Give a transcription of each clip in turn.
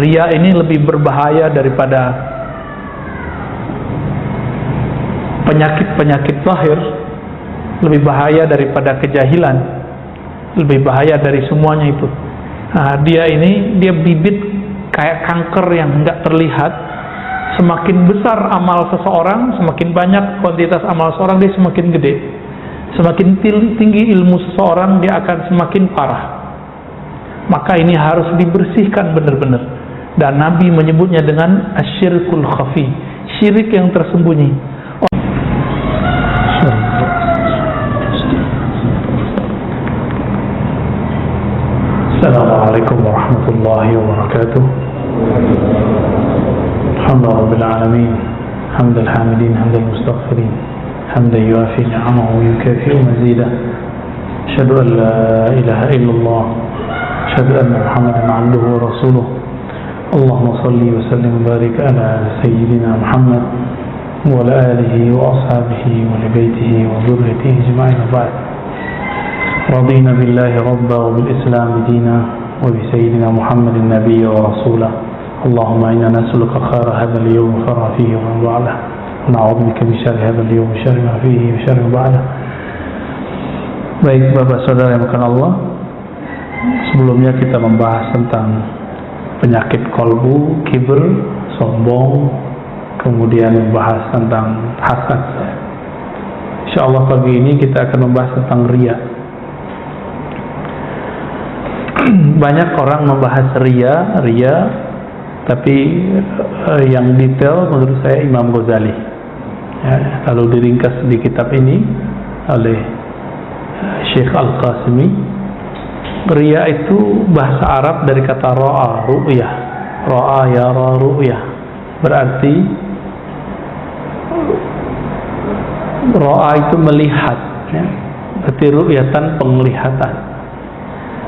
Riya ini lebih berbahaya daripada penyakit-penyakit zahir, lebih bahaya daripada kejahilan, lebih bahaya dari semuanya itu. Nah, dia bibit kayak kanker yang nggak terlihat. Semakin besar amal seseorang, semakin banyak kuantitas amal seseorang, dia semakin gede. Semakin tinggi ilmu seseorang, dia akan semakin parah. Maka ini harus dibersihkan benar-benar. Dan Nabi menyebutnya dengan asyirkul khafi, syirik yang tersembunyi. Assalamualaikum warahmatullahi wabarakatuh. Alhamdulillah rabbil alamin, hamdal hamidin, hamdal mustaghfirin, hamdan yuafi ni'amahu wa yukafi'u mazidah. Asyhadu an la ilaha illallah, asyhadu anna Muhammadan 'abduhu wa rasuluh. Allahumma shalli wa sallim wa barik ala sayyidina Muhammad wa ala alihi wa ashabihi wa li baitihi wa dhurriyyatihi ajma'in. Ba'd. Radina billahi rabba wa bil islam dina wa bi sayyidina Muhammadin nabiyya wa rasulah. Allahumma inna nas'aluka khaira hadzal yawm wa fihi wa ba'dah. Na'udzu bika min syarri hadzal yawm wa syarri ma fihi wa syarri ma ba'dah. Baik Bapak Saudara yang dimuliakan Allah, sebelumnya kita membahas tentang penyakit kolbu, kibr, sombong, kemudian membahas tentang hasad. Insyaallah pagi ini kita akan membahas tentang riya. Banyak orang membahas riya, tapi yang detail menurut saya Imam Ghazali. Ya, kalau diringkas di kitab ini oleh Syekh Al-Qasimi, riya itu bahasa Arab dari kata ra'a, ru'yah. Ra'a yara ru'yah. Berarti ra'a itu melihat, ya. Berarti ru'yatan, penglihatan.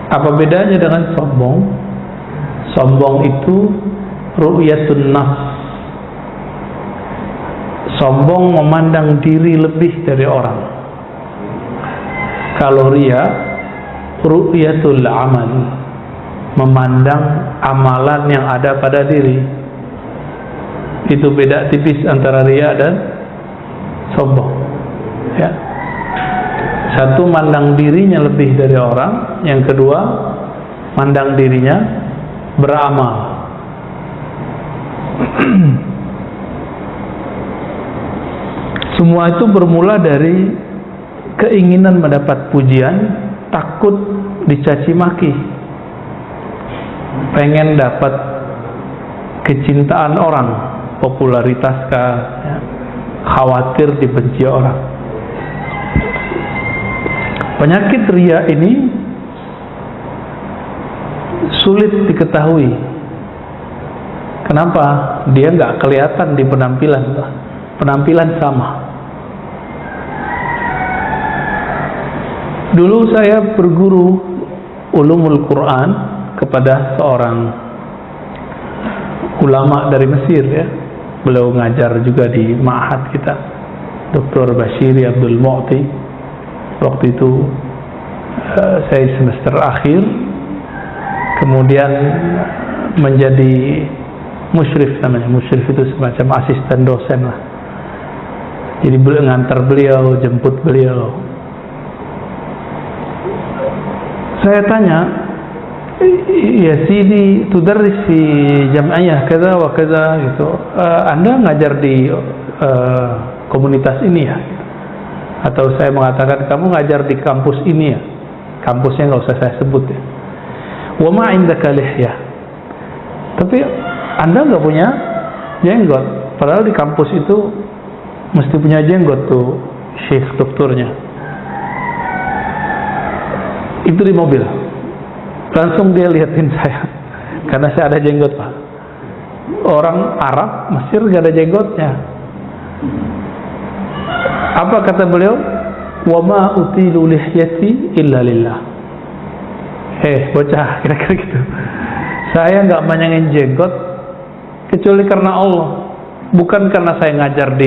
Apa bedanya dengan sombong? Sombong itu ru'yatun nafs. Sombong memandang diri lebih dari orang. Kalau riya, ru'yatul amal, memandang amalan yang ada pada diri. Itu beda tipis antara riya dan sombong, ya. Satu mandang dirinya lebih dari orang, yang kedua mandang dirinya beramal. Semua itu bermula dari keinginan mendapat pujian, takut dicaci maki, pengen dapat kecintaan orang, popularitas kah, ya, khawatir dibenci orang. Penyakit riya ini sulit diketahui. Kenapa? Dia nggak kelihatan di penampilan. Penampilan sama. Dulu saya berguru ulumul Quran kepada seorang ulama dari Mesir, ya. Beliau ngajar juga di ma'had kita, Dr. Bashiri Abdul Mu'ti. Waktu itu saya semester akhir, kemudian menjadi musyrif namanya. Musyrif itu semacam asisten dosen lah. Jadi ngantar beliau, jemput beliau. Saya tanya, ya Sidi, tudarris fi jam'iyah kaza wa kaza gitu. Anda ngajar di komunitas ini ya? Atau saya mengatakan kamu ngajar di kampus ini ya? Kampusnya nggak usah saya sebut ya. Wa ma indaka lihyah. Tapi Anda nggak punya jenggot. Padahal di kampus itu mesti punya jenggot tuh syekh doktornya. Itu di mobil. Langsung dia liatin saya, karena saya ada jenggot Pak. Orang Arab Mesir nggak ada jenggotnya. Apa kata beliau? Wa ma utilu lihyati illa lillah. Bocah, kira-kira gitu. Saya nggak panjangin jenggot kecuali karena Allah. Bukan karena saya ngajar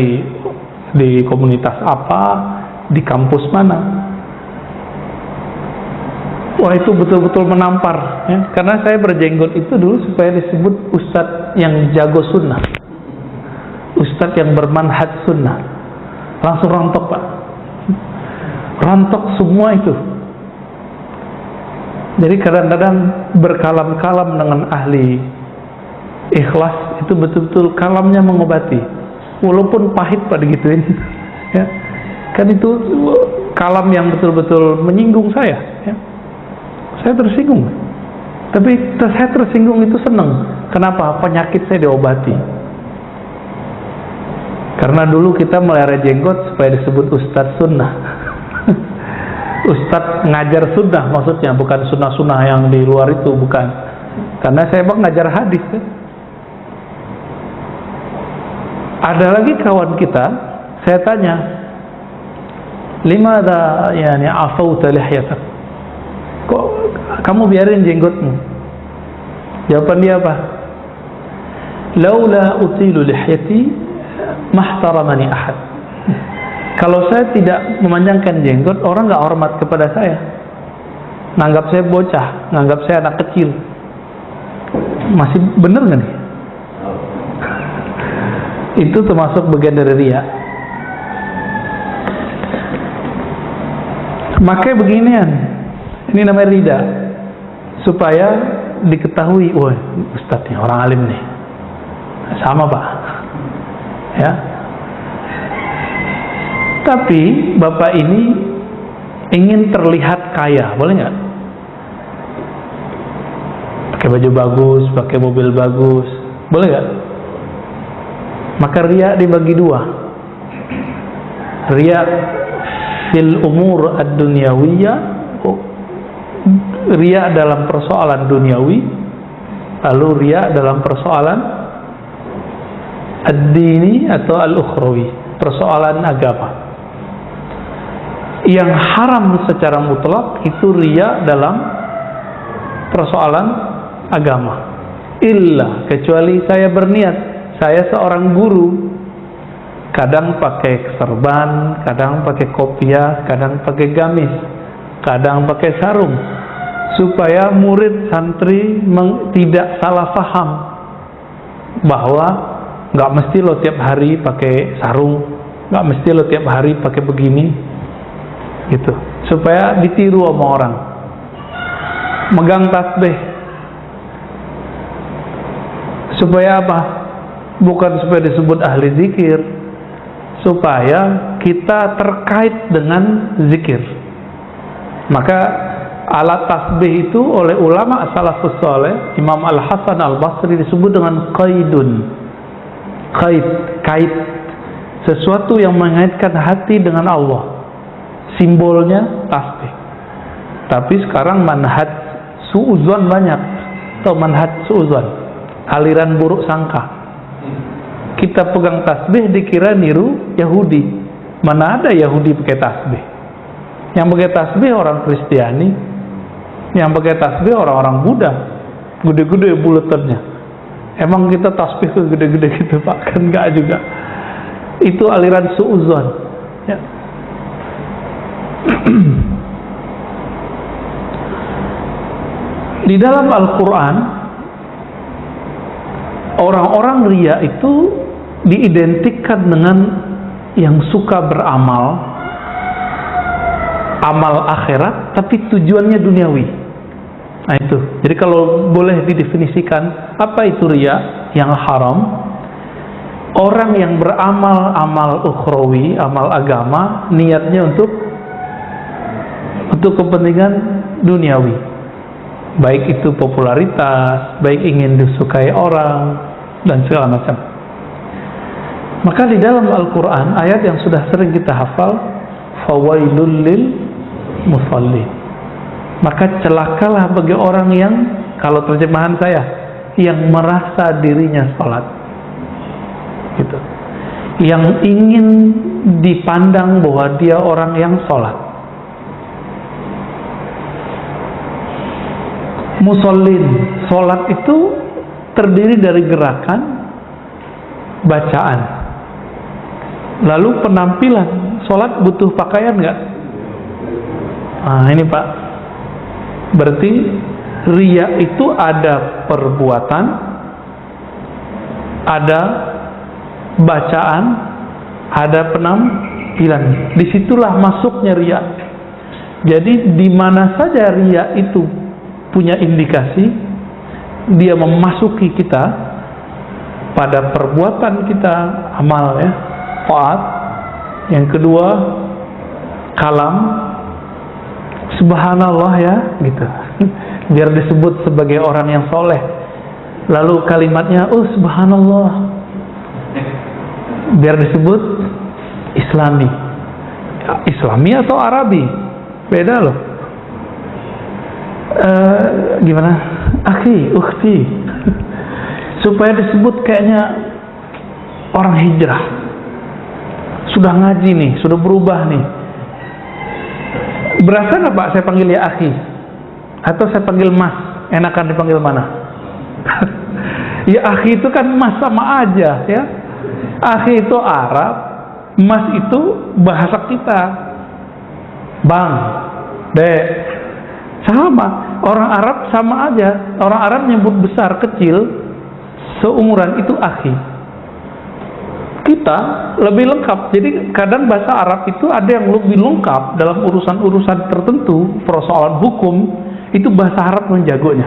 di komunitas apa, di kampus mana. Wah, itu betul-betul menampar ya. Karena saya berjenggot itu dulu supaya disebut ustadz yang jago sunnah, ustadz yang bermanhaj sunnah. Langsung rontok Pak, rontok semua itu. Jadi kadang-kadang berkalam-kalam dengan ahli ikhlas itu betul-betul kalamnya mengobati, walaupun pahit Pak digituin ya. Kan itu kalam yang betul-betul menyinggung saya ya. Saya tersinggung, tapi saya tersinggung itu senang. Kenapa? Penyakit saya diobati. Karena dulu kita melihara jenggot supaya disebut ustadz sunnah. Ustadz ngajar sunnah maksudnya, bukan sunnah-sunnah yang di luar itu, bukan. Karena saya emang ngajar hadis ya. Ada lagi kawan kita, saya tanya, limadha yani afauta lihyatak, kok kamu biarin jenggotmu? Jawaban dia apa? Laula utilu lihyati mahtaramani ahad. Kalau saya tidak memanjangkan jenggot, orang nggak hormat kepada saya, nganggap saya bocah, nganggap saya anak kecil. Masih bener nggak nih? Itu termasuk bagian dari riya. Makanya beginian, ini namanya rida, supaya diketahui, wah ustadz nih orang alim nih, sama Pak ya. Tapi bapak ini ingin terlihat kaya, boleh nggak? Pakai baju bagus, pakai mobil bagus, boleh nggak? Maka riya dibagi dua. Riya fil umur ad-dunyawiyah, riya dalam persoalan duniawi, lalu riya dalam persoalan ad-dini atau al-ukhrawi, persoalan agama. Yang haram secara mutlak itu riya dalam persoalan agama. Illa, kecuali saya berniat, saya seorang guru, kadang pakai serban, kadang pakai kopiah, kadang pakai gamis, kadang pakai sarung, supaya murid santri tidak salah paham bahwa nggak mesti lo tiap hari pakai sarung, nggak mesti lo tiap hari pakai begini, gitu, supaya ditiru sama orang. Megang tasbih, supaya apa? Bukan supaya disebut ahli zikir, supaya kita terkait dengan zikir. Maka alat tasbih itu oleh ulama salafus saleh, Imam Al-Hasan Al-Basri, disebut dengan qaidun. Kait, sesuatu yang mengaitkan hati dengan Allah. Simbolnya tasbih. Tapi sekarang manhaj suuzon banyak, atau manhaj suuzon, aliran buruk sangka. Kita pegang tasbih dikira niru Yahudi. Mana ada Yahudi pakai tasbih? Yang pakai tasbih orang Kristiani, yang pakai tasbih orang-orang Buddha, gede-gede buletannya. Emang kita tasbih ke gede-gede gitu Pak? Kan enggak juga. Itu aliran suuzon ya. Di dalam Al-Quran, orang-orang riya itu diidentikan dengan yang suka beramal, amal akhirat, tapi tujuannya duniawi. Nah itu, jadi kalau boleh didefinisikan apa itu riya yang haram, orang yang beramal amal ukhrawi, amal agama, niatnya untuk kepentingan duniawi, baik itu popularitas, baik ingin disukai orang, dan segala macam. Maka di dalam Al-Quran, ayat yang sudah sering kita hafal, fawailul lil musallin, maka celakalah bagi orang yang, kalau terjemahan saya, yang merasa dirinya salat, gitu, yang ingin dipandang bahwa dia orang yang salat. Musallin, salat itu terdiri dari gerakan, bacaan, lalu penampilan. Salat butuh pakaian nggak? Nah ini Pak, Berarti riya itu ada perbuatan, ada bacaan, ada penampilan. Disitulah masuknya riya. Jadi di mana saja riya itu punya indikasi, dia memasuki kita pada perbuatan kita, amal ya, taat. Yang kedua, kalam, subhanallah ya, gitu. Biar disebut sebagai orang yang soleh. Lalu kalimatnya, oh subhanallah, biar disebut islami. Islami atau Arabi, beda loh. Gimana? Akhi, ukhti, supaya disebut kayaknya orang hijrah, sudah ngaji nih, sudah berubah nih. Berasa nggak Pak saya panggil ya akhi? Atau saya panggil mas? Enakan dipanggil mana? Ya akhi itu kan mas sama aja ya. Akhi itu Arab, mas itu bahasa kita. Bang, dek, sama. Orang Arab sama aja. Orang Arab nyebut besar, kecil, seumuran itu akhi. Kita lebih lengkap. Jadi kadang bahasa Arab itu ada yang lebih lengkap dalam urusan-urusan tertentu, persoalan hukum, itu bahasa Arab menjagonya.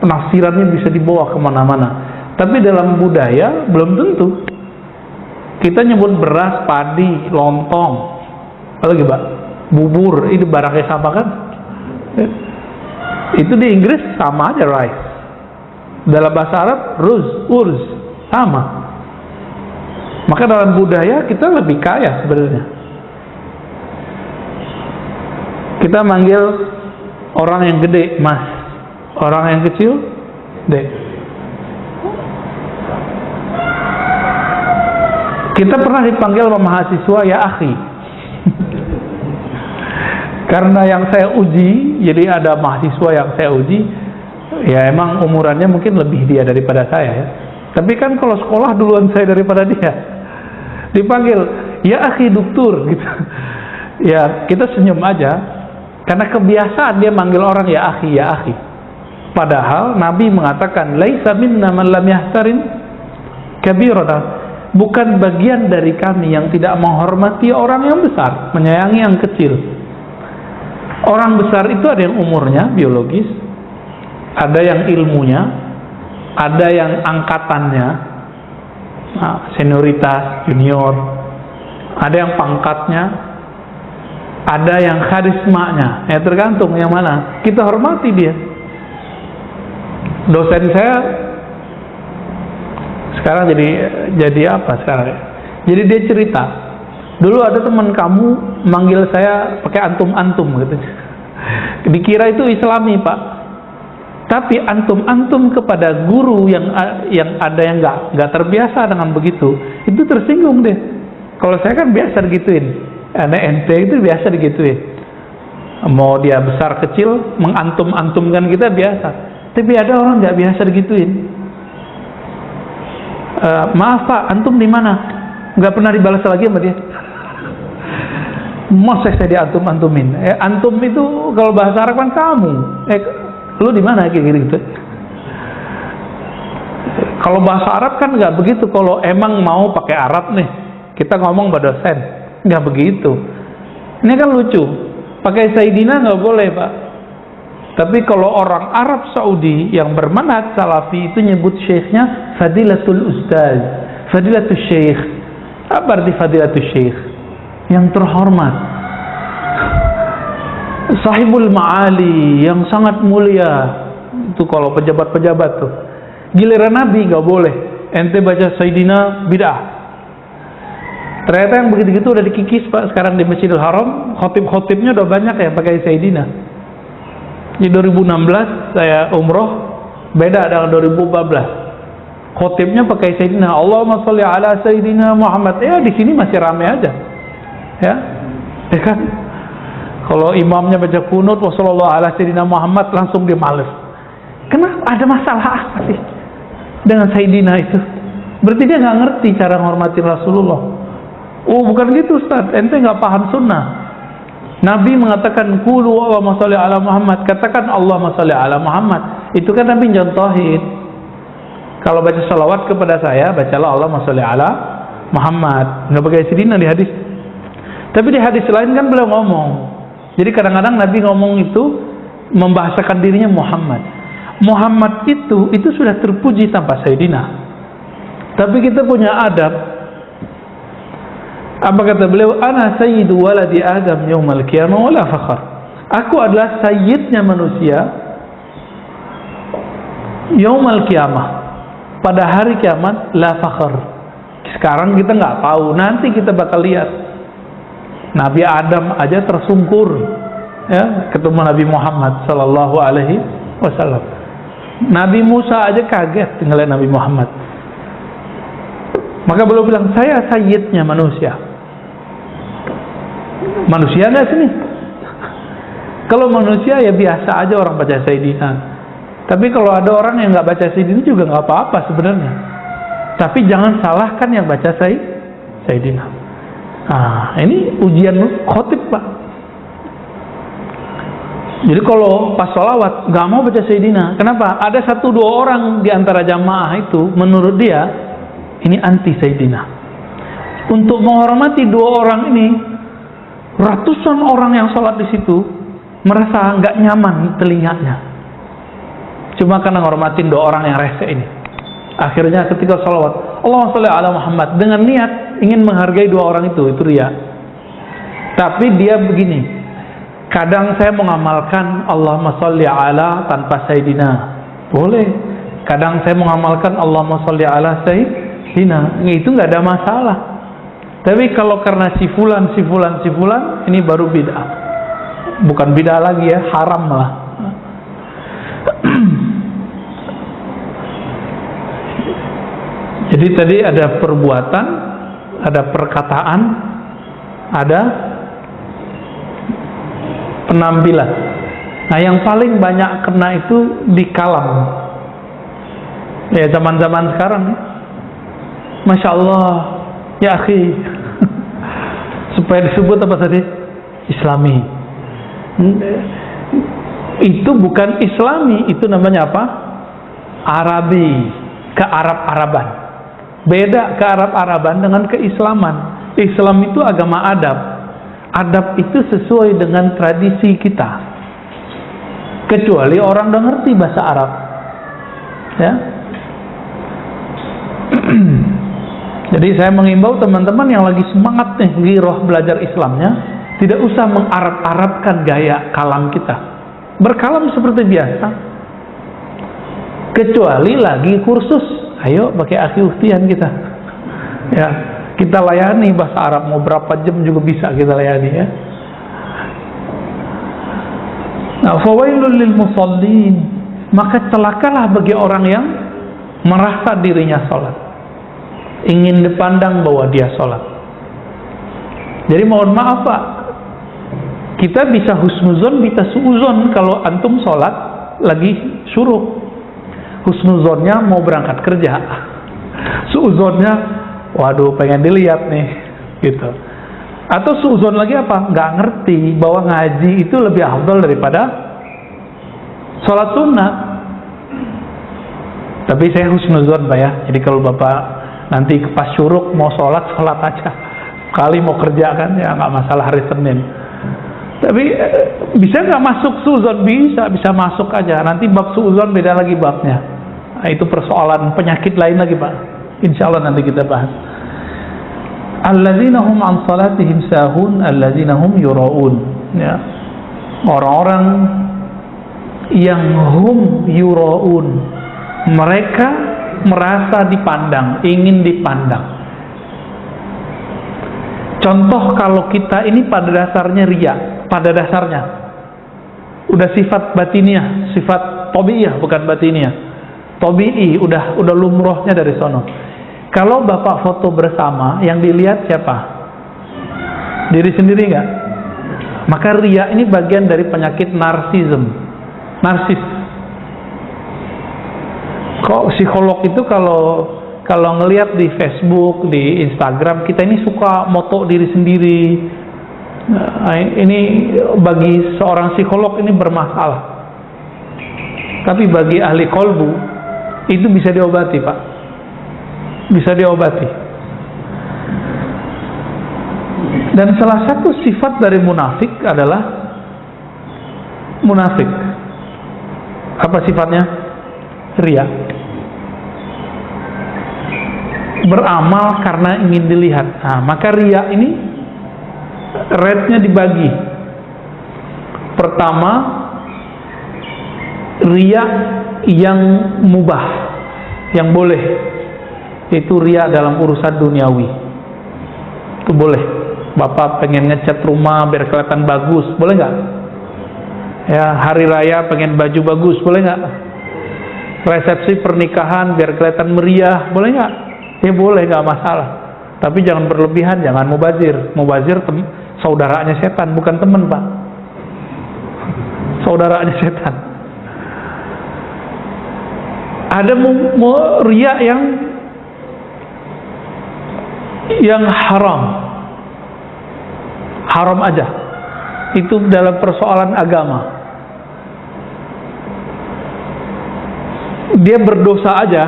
Penafsirannya bisa dibawa kemana-mana. Tapi dalam budaya belum tentu. Kita nyebut beras, padi, lontong, apa lagi Pak? Bubur, itu barangnya sama kan? Itu di Inggris sama aja rice. Dalam bahasa Arab ruz, urz, sama. Maka dalam budaya kita lebih kaya sebenarnya. Kita manggil orang yang gede mas, orang yang kecil dek. Kita pernah dipanggil sama mahasiswa ya akhi. Karena yang saya uji, jadi ada mahasiswa yang saya uji, ya emang umurannya mungkin lebih dia daripada saya ya. Tapi kan kalau sekolah duluan saya daripada dia, dipanggil ya akhi doktur gitu. Ya kita senyum aja, karena kebiasaan dia manggil orang ya akhi ya akhi. Padahal Nabi mengatakan laisa minna man lam yahtarim kabirata, bukan bagian dari kami yang tidak menghormati orang yang besar, menyayangi yang kecil. Orang besar itu ada yang umurnya biologis, ada yang ilmunya, ada yang angkatannya, senioritas, junior, ada yang pangkatnya, ada yang karismanya, ya tergantung yang mana. Kita hormati dia. Dosen saya sekarang jadi apa sekarang? Jadi dia cerita, dulu ada teman kamu manggil saya pakai antum-antum gitu. Dikira itu Islami Pak. Tapi antum-antum kepada guru yang ada yang nggak terbiasa dengan begitu, itu tersinggung deh. Kalau saya kan biasa digituin, anak ente itu biasa digituin. Mau dia besar kecil mengantum-antumkan kita biasa. Tapi ada orang nggak biasa digituin. Maaf Pak, antum di mana? Nggak pernah dibalas lagi sama dia. Masa saya diantum-antumin? Antum itu kalau bahasa Arab kan kamu. Lu di mana kayak gitu? Kalau bahasa Arab kan nggak begitu. Kalau emang mau pakai Arab nih, kita ngomong pada dosen, nggak begitu. Ini kan lucu. Pakai Sayyidina nggak boleh Pak. Tapi kalau orang Arab Saudi yang bermanhaj salafi itu nyebut syekhnya Fadilatul Ustaz, Fadilatul Syekh. Apa arti Fadilatul Syekh? Yang terhormat, Sahibul Ma'ali, yang sangat mulia. Itu kalau pejabat-pejabat tuh. Giliran Nabi nggak boleh. Ente baca Sayyidina bid'ah. Ternyata yang begitu-gitu udah dikikis Pak. Sekarang di Masjidil Haram, khotib-khotibnya udah banyak yang pakai Sayyidina. Di 2016 saya umroh, beda dengan 2014. Khotibnya pakai Sayyidina, Allahumma sholli ala Sayyidina Muhammad. Ya di sini masih ramai aja. Ya kan? Kalau imamnya baca kunut wassallallahu ala Sayyidina Muhammad, langsung dia males. Kenapa? Ada masalah apa sih dengan Sayyidina itu? Berarti dia nggak ngerti cara menghormati Rasulullah. Oh bukan gitu Ustaz, ente nggak paham sunnah. Nabi mengatakan qulu Allahumma shalli ala Muhammad, katakan Allahumma shalli ala Muhammad. Itu kan Nabi contohin. Kalau baca salawat kepada saya, bacalah Allahumma shalli ala Muhammad. Nggak pakai Sayyidina di hadis. Tapi di hadis lain kan beliau ngomong. Jadi kadang-kadang Nabi ngomong itu membahasakan dirinya Muhammad. Muhammad itu sudah terpuji tanpa Sayyidina. Tapi kita punya adab. Apa kata beliau? Ana sayyidu waladi Adam yaumal qiyamah wala fakhar. Aku adalah sayyidnya manusia yaumal qiyamah. Pada hari kiamat la fakhar. Sekarang kita nggak tahu, nanti kita bakal lihat. Nabi Adam aja tersungkur, ya, ketemu Nabi Muhammad sallallahu alaihi wasallam. Nabi Musa aja kaget ngeliat Nabi Muhammad. Maka beliau bilang, saya sayyidnya manusia. Manusia nggak sini? Kalau manusia ya biasa aja orang baca Sayyidina. Tapi kalau ada orang yang nggak baca Sayyidina juga nggak apa-apa sebenarnya. Tapi jangan salahkan yang baca Sayyidina. Nah, ini ujian khotib, Pak. Jadi kalau pas sholawat nggak mau baca Sayyidina, kenapa? Ada 1-2 orang di antara jamaah itu menurut dia ini anti Sayyidina. Untuk menghormati 2 orang ini, ratusan orang yang sholat di situ merasa nggak nyaman telinganya. Cuma karena menghormatin 2 orang yang rese ini. Akhirnya ketika sholawat, Allahumma sholli ala Muhammad, dengan niat ingin menghargai 2 orang itu riya. Tapi dia begini, kadang saya mengamalkan Allahumma sholli ala tanpa Sayyidina, boleh. Kadang saya mengamalkan Allahumma sholli ala Sayyidina, itu nggak ada masalah. Tapi kalau karena si fulan, ini baru bid'ah. Bukan bid'ah lagi ya, haram malah. Jadi tadi ada perbuatan, ada perkataan, ada penampilan. Nah, yang paling banyak kena itu di kalam. Ya, zaman-zaman sekarang. Masya Allah, ya akhi. Supaya disebut apa tadi? Islami. Itu bukan Islami, itu namanya apa? Arabi, kearab-araban. Beda kearab-araban dengan keislaman. Islam itu agama adab. Adab itu sesuai dengan tradisi kita. Kecuali orang udah ngerti bahasa Arab. Ya. Jadi saya mengimbau teman-teman yang lagi semangat nih giroh belajar Islamnya, tidak usah mengarab-arabkan gaya kalam kita. Berkalam seperti biasa. Kecuali lagi kursus. Ayo pakai akhi ukhtian kita. Ya, kita layani bahasa Arab, mau berapa jam juga bisa kita layani ya. Nah, fawailul lil musallin, maka celakalah bagi orang yang merasa dirinya sholat, ingin dipandang bahwa dia sholat. Jadi mohon maaf Pak, kita bisa husnuzon, bisa suuzon kalau antum sholat lagi syuruk. Husnuzonnya mau berangkat kerja, suuzonnya waduh pengen dilihat nih gitu. Atau suuzon lagi apa? Nggak ngerti bahwa ngaji itu lebih afdal daripada sholat sunnah. Tapi saya husnuzon Pak ya. Jadi kalau Bapak nanti pas syuruk mau sholat aja. Kali mau kerja kan ya nggak masalah hari Senin. Tapi bisa nggak masuk suuzon? Bisa masuk aja. Nanti bab suuzon beda lagi babnya. Nah, itu persoalan penyakit lain lagi Pak. Insya Allah nanti kita bahas. Alladzina hum an salatihim sahun, alladzina hum yura'un. Ya. Orang-orang yang hum yura'un, mereka merasa dipandang, ingin dipandang. Contoh kalau kita ini pada dasarnya riya, pada dasarnya udah sifat batiniah, sifat tabiiyah bukan batiniah. Tabi'i udah lumrohnya dari sono. Kalau Bapak foto bersama, yang dilihat siapa? Diri sendiri nggak? Maka riya ini bagian dari penyakit narsis. Kok psikolog itu kalau ngelihat di Facebook, di Instagram, kita ini suka moto diri sendiri. Nah, ini bagi seorang psikolog ini bermasalah. Tapi bagi ahli kolbu itu bisa diobati, Pak. Bisa diobati. Dan salah satu sifat dari munafik adalah munafik. Apa sifatnya? Ria. Beramal karena ingin dilihat. Nah, maka ria ini rate-nya dibagi. Pertama, ria yang mubah, yang boleh, itu ria dalam urusan duniawi. Itu boleh. Bapak pengen ngecat rumah biar kelihatan bagus, boleh nggak? Ya, hari raya pengen baju bagus, boleh nggak? Resepsi pernikahan biar kelihatan meriah, boleh nggak? Ya boleh, nggak masalah. Tapi jangan berlebihan, jangan mubazir. Mubazir saudaranya setan, bukan teman, Pak. Saudaranya setan. Ada ria yang haram. Haram aja. Itu dalam persoalan agama. Dia berdosa aja,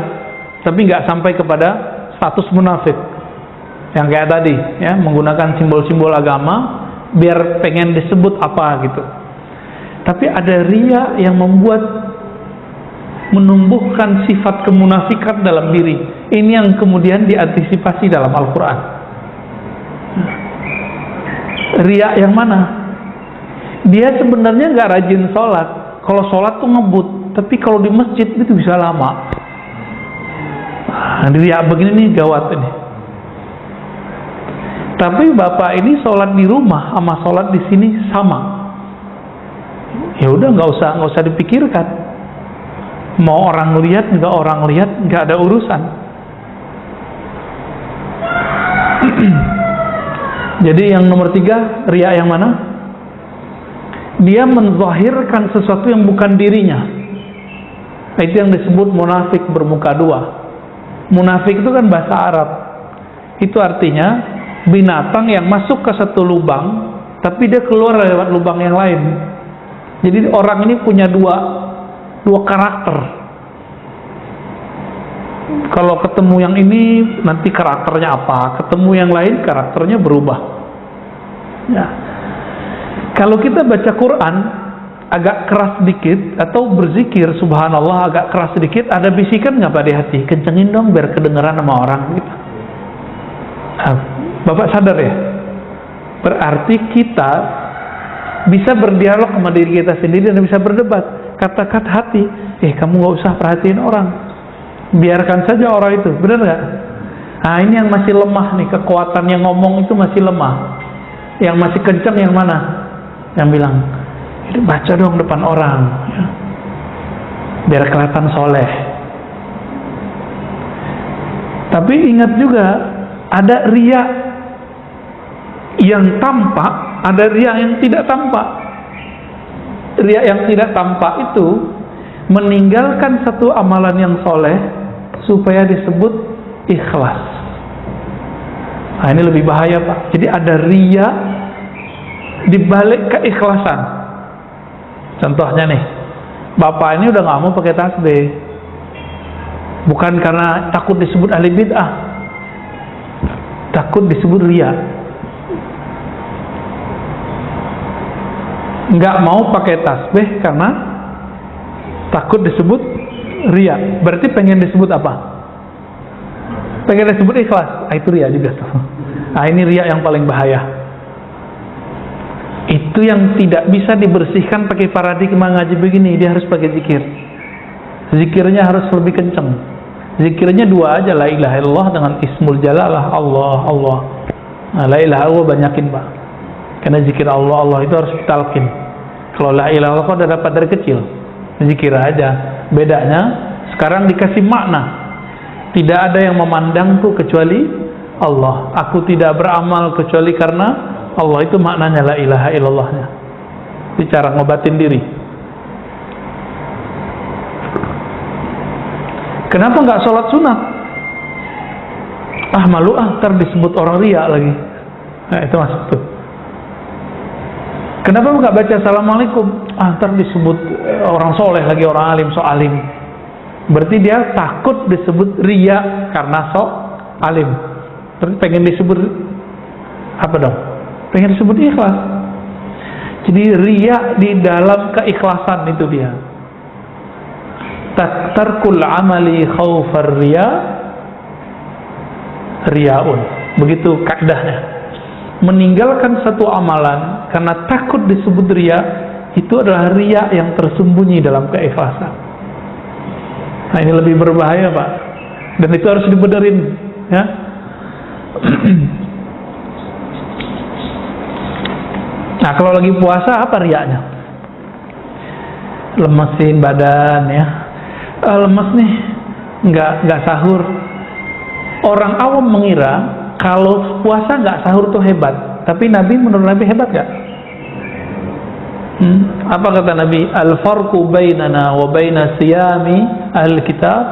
tapi nggak sampai kepada status munafik. Yang kayak tadi, ya, menggunakan simbol-simbol agama biar pengen disebut apa gitu. Tapi ada ria yang menumbuhkan sifat kemunafikan dalam diri. Ini yang kemudian diantisipasi dalam Al-Quran. Ria yang mana? Dia sebenarnya nggak rajin sholat. Kalau sholat tuh ngebut, tapi kalau di masjid itu bisa lama. Nah, ria begini nih gawat ini. Tapi bapak ini sholat di rumah sama sholat di sini sama. Ya udah, nggak usah dipikirkan. Mau orang lihat nggak orang lihat, nggak ada urusan. Jadi yang nomor 3, ria yang mana? Dia menzahirkan sesuatu yang bukan dirinya. Itu yang disebut munafik bermuka dua. Munafik itu kan bahasa Arab. Itu artinya binatang yang masuk ke satu lubang, tapi dia keluar lewat lubang yang lain. Jadi orang ini punya dua karakter. Kalau ketemu yang ini, nanti karakternya apa? Ketemu yang lain, karakternya berubah. Ya. Kalau kita baca Quran agak keras sedikit, atau berzikir subhanallah agak keras sedikit, ada bisikan nggak Pak di hati? Kencengin dong biar kedengeran sama orang gitu. Nah, Bapak sadar ya? Berarti kita bisa berdialog sama diri kita sendiri dan bisa berdebat. Kata-kata hati, kamu nggak usah perhatiin orang, biarkan saja orang itu, benar nggak? Nah, ini yang masih lemah nih, kekuatan yang ngomong itu masih lemah. Yang masih kencang yang mana? Yang bilang, baca dong depan orang, ya, biar kelihatan soleh. Tapi ingat juga, ada ria yang tampak, ada ria yang tidak tampak. Ria yang tidak tampak itu meninggalkan satu amalan yang soleh supaya disebut ikhlas. Nah, ini lebih bahaya Pak. Jadi ada ria dibalik keikhlasan. Contohnya nih, bapak ini udah nggak mau pakai tasbih, bukan karena takut disebut ahli bid'ah, takut disebut ria. Nggak mau pakai tasbih karena takut disebut ria. Berarti pengen disebut apa? Pengen disebut ikhlas. Itu ria juga tuh. Nah, ini ria yang paling bahaya. Itu yang tidak bisa dibersihkan pakai paradigma ngaji begini. Dia harus pakai zikir. Zikirnya harus lebih kenceng. Zikirnya 2 aja, la ilaha illallah dengan ismul jalalah, Allah, Allah. Nah, la ilaha illallah banyakin Pak. Karena zikir Allah, Allah itu harus ditalkin. Kalau la ilaha illallah udah dapat dari kecil, zikir aja. Bedanya sekarang dikasih makna. Tidak ada yang memandangku kecuali Allah. Aku tidak beramal kecuali karena Allah. Itu maknanya la ilaha illallahnya. Itu cara ngobatin diri. Kenapa nggak sholat sunat? Malu ntar disebut orang ria lagi. Nah, itu masuk tuh. Kenapa nggak baca assalamualaikum? Ntar disebut orang soleh lagi, orang alim, so alim. Berarti dia takut disebut riya karena so alim. Pengen disebut apa dong? Pengen disebut ikhlas. Jadi riya di dalam keikhlasan itu dia. Tarkul amali khaufar riya riyaun. Begitu kaidahnya. Meninggalkan satu amalan karena takut disebut riya, itu adalah riya yang tersembunyi dalam keikhlasan. Nah, ini lebih berbahaya, Pak. Dan itu harus dibenerin, ya. Nah, kalau lagi puasa apa riyanya? Lemesin badan, ya. Lemes nih, nggak sahur. Orang awam mengira kalau puasa nggak sahur tuh hebat, tapi menurut Nabi hebat nggak? Apa kata Nabi? Al-farqu bainana wa baina siyami al-kitab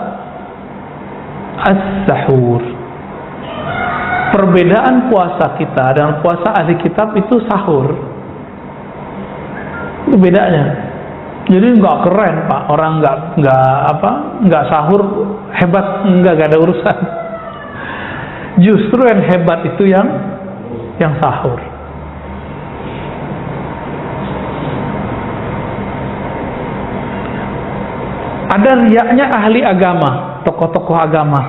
as-sahur. Perbedaan puasa kita dan puasa ahli kitab itu sahur. Itu bedanya. Jadi nggak keren, Pak. Orang nggak sahur hebat, nggak ada urusan. Justru yang hebat itu yang sahur. Ada riyaknya ahli agama, tokoh-tokoh agama,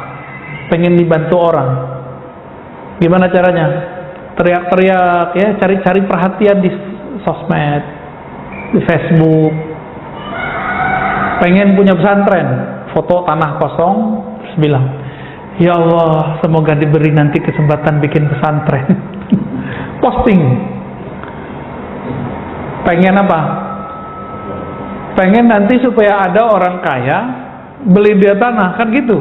pengen dibantu orang. Gimana caranya? Teriak-teriak, ya, cari-cari perhatian di sosmed, di Facebook. Pengen punya pesantren, foto tanah kosong, terus bilang, ya Allah, semoga diberi nanti kesempatan bikin pesantren. Posting. Pengen apa? Pengen nanti supaya ada orang kaya beli dia tanah, kan gitu.